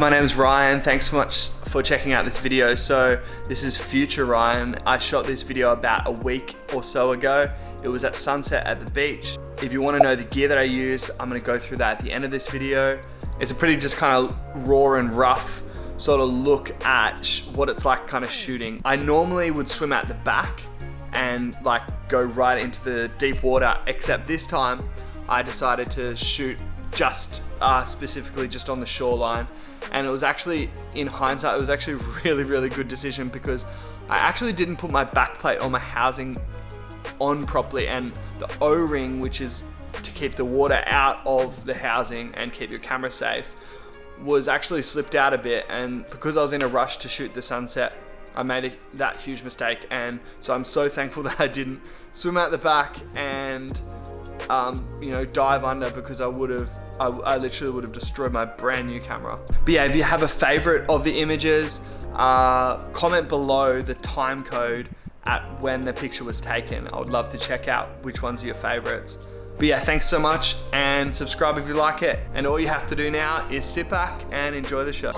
my name is Ryan. Thanks so much for checking out this video. So this is future Ryan. I shot this video about a week or so ago. It was at sunset at the beach. If you want to know the gear that I use, I'm going to go through that at the end of this video. It's a pretty just kind of raw and rough sort of look at what it's like kind of shooting. I normally would swim at the back and like go right into the deep water, except this time I decided to shoot just specifically just on the shoreline. And it was actually, in hindsight, it was actually a really good decision, because I actually didn't put my backplate on my housing on properly, and the O-ring, which is to keep the water out of the housing and keep your camera safe, was actually slipped out a bit. And because I was in a rush to shoot the sunset, I made that huge mistake. And so I'm so thankful that I didn't swim out the back and you know, dive under, because I literally would have destroyed my brand new camera. But yeah, if you have a favorite of the images, comment below the time code at when the picture was taken. I would love to check out which ones are your favorites. But yeah, thanks so much, and subscribe if you like it. And all you have to do now is sit back and enjoy the show.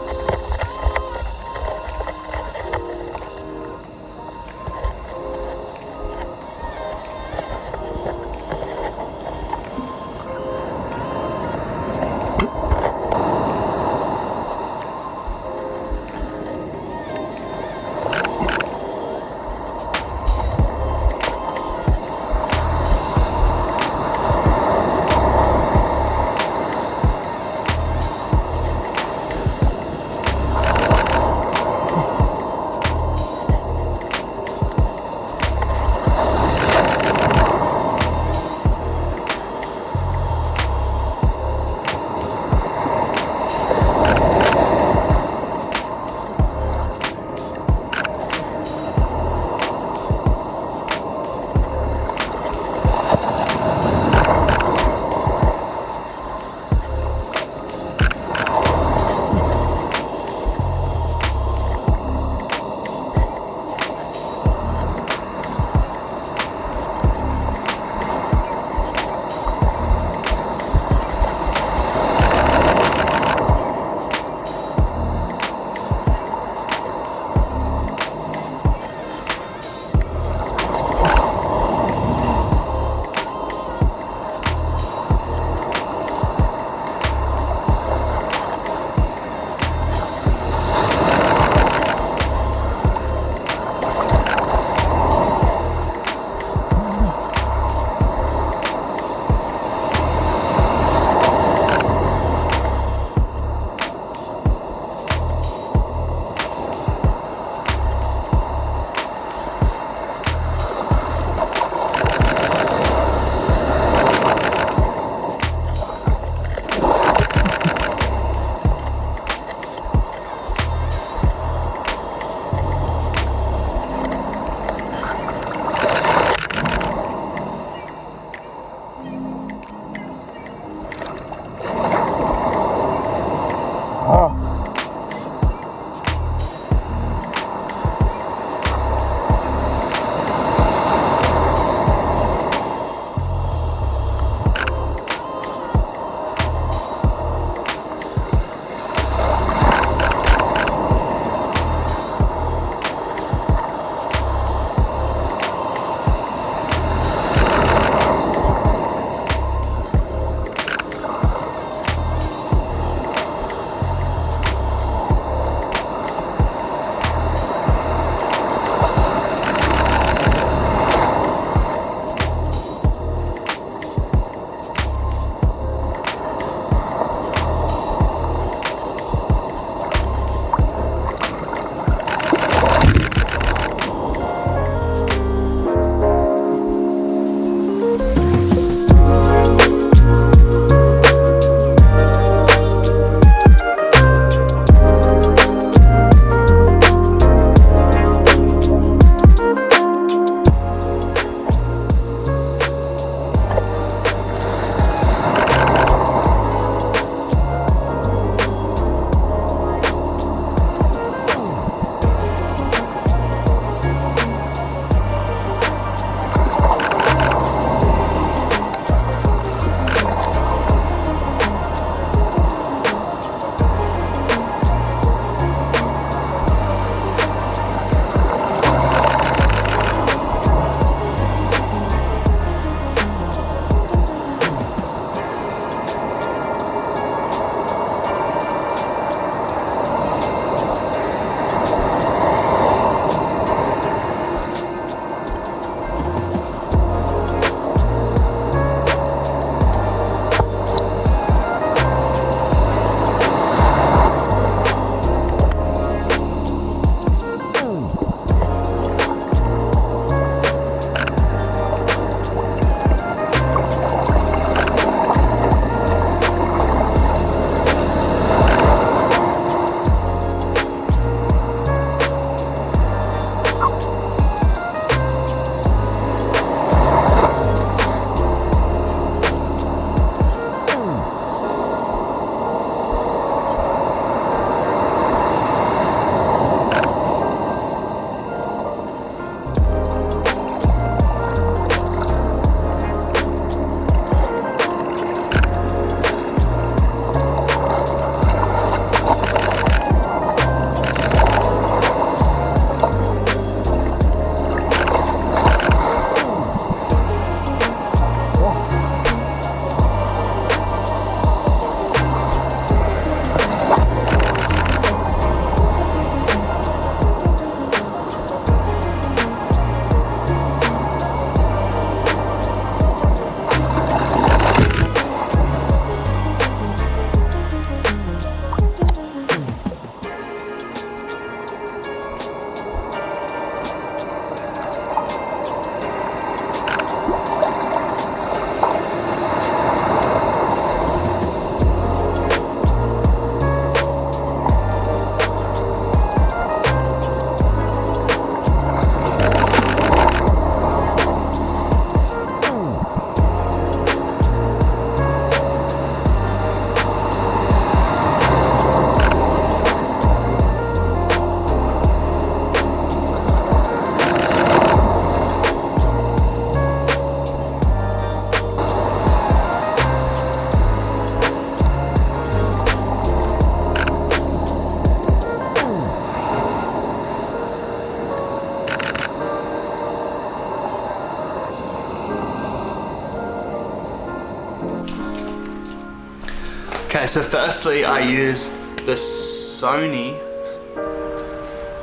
Okay, so firstly I use the Sony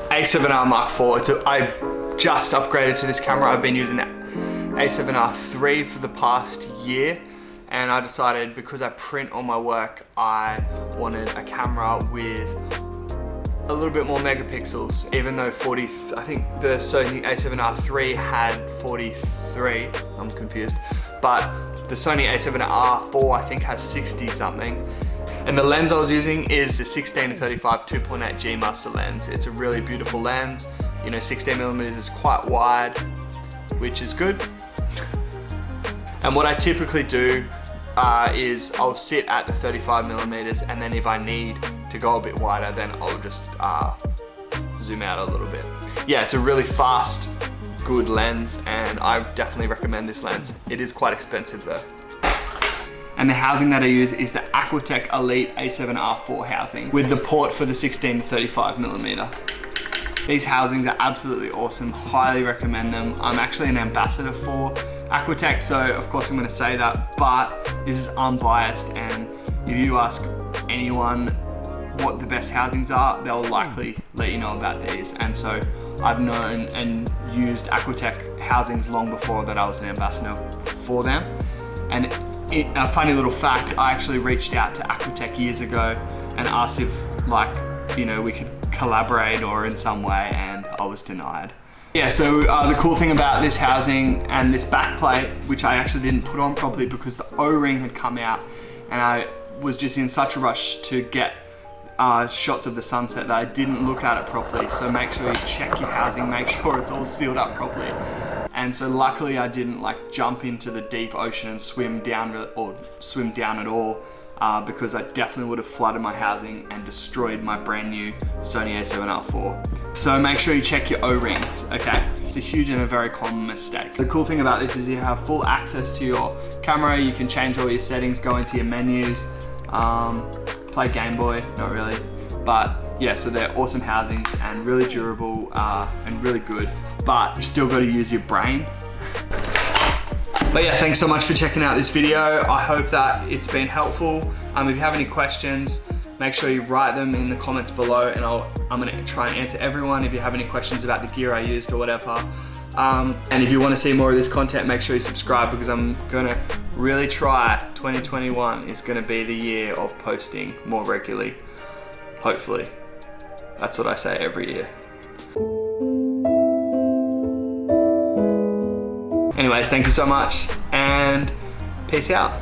A7R Mark IV. I just upgraded to this camera. I've been using A7R III for the past year, and I decided because I print on my work, I wanted a camera with a little bit more megapixels, even though I think the Sony A7R III had 43, I'm confused, but the Sony A7R IV I think has 60 something. And the lens I was using is the 16-35 2.8G master lens. It's a really beautiful lens. You know, 16mm is quite wide, which is good. And what I typically do is I'll sit at the 35mm, and then if I need to go a bit wider, then I'll just zoom out a little bit. Yeah, it's a really fast, good lens, and I definitely recommend this lens. It is quite expensive though. And the housing that I use is the Aquatech Elite A7R IV housing with the port for the 16-35mm. These housings are absolutely awesome, highly recommend them. I'm actually an ambassador for Aquatech, so of course I'm going to say that, but this is unbiased, and if you ask anyone what the best housings are, they'll likely let you know about these. And so I've known and used Aquatech housings long before that I was an ambassador for them. And a funny little fact, I actually reached out to Aquatech years ago and asked if, like, you know, we could collaborate or in some way, and I was denied. Yeah, so the cool thing about this housing and this backplate, which I actually didn't put on properly because the O-ring had come out, and I was just in such a rush to get shots of the sunset that I didn't look at it properly. So make sure you check your housing, make sure it's all sealed up properly. And so luckily I didn't like jump into the deep ocean and swim down at all, because I definitely would have flooded my housing and destroyed my brand new Sony A7R IV. So make sure you check your O-rings, okay? It's a huge and a very common mistake. The cool thing about this is you have full access to your camera. You can change all your settings, go into your menus, play Game Boy, not really, but yeah, so they're awesome housings and really durable and really good, but you've still got to use your brain. But yeah, thanks so much for checking out this video. I hope that it's been helpful. If you have any questions, make sure you write them in the comments below, and I'm gonna try and answer everyone if you have any questions about the gear I used or whatever. And if you want to see more of this content, make sure you subscribe, because I'm gonna really try. 2021 is gonna be the year of posting more regularly, hopefully. That's what I say every year. Anyways, thank you so much, and peace out.